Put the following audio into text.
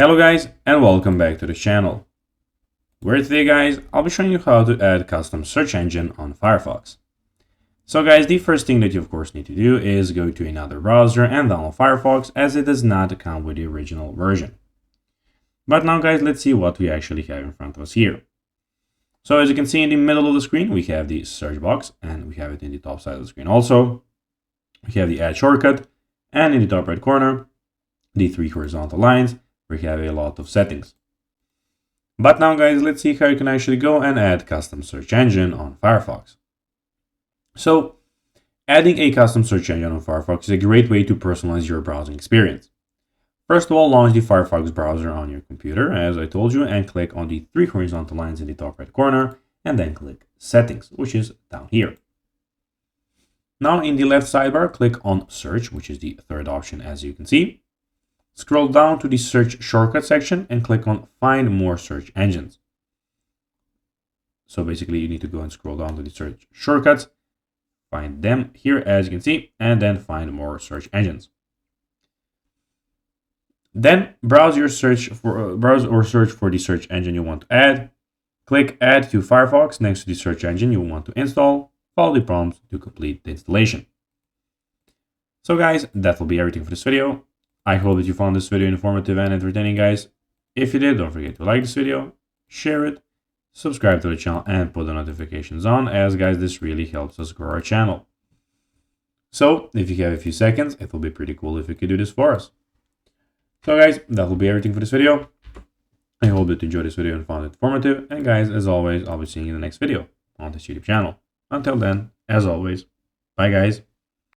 Hello guys and welcome back to the channel, where today guys I'll be showing you how to add custom search engine on Firefox. So guys, the first thing that you of course need to do is go to another browser and download Firefox, as it does not come with the original version. But now guys, let's see what we actually have in front of us here. So as you can see in the middle of the screen, we have the search box, and we have it in the top side of the screen also. We have the add shortcut, and in the top right corner, the three horizontal lines. We have a lot of settings. But now guys, let's see how you can actually go and add custom search engine on Firefox. So adding a custom search engine on Firefox is a great way to personalize your browsing experience. First of all, launch the Firefox browser on your computer, as I told you, and click on the three horizontal lines in the top right corner, and then click Settings, which is down here. Now in the left sidebar, click on Search, which is the third option, as you can see. Scroll down to the search shortcut section and click on Find More Search Engines. So basically you need to go and scroll down to the search shortcuts, find them here as you can see, and then find more search engines. Then browse or search for the search engine you want to add. Click Add to Firefox next to the search engine you want to install. Follow the prompts to complete the installation. So guys, that will be everything for this video. I hope that you found this video informative and entertaining, guys. If you did, don't forget to like this video, share it, subscribe to the channel, and put the notifications on, as guys, this really helps us grow our channel. So if you have a few seconds, it will be pretty cool if you could do this for us. So guys, that will be everything for this video. I hope that you enjoyed this video and found it informative. And guys, as always, I'll be seeing you in the next video on this YouTube channel. Until then, as always, bye guys.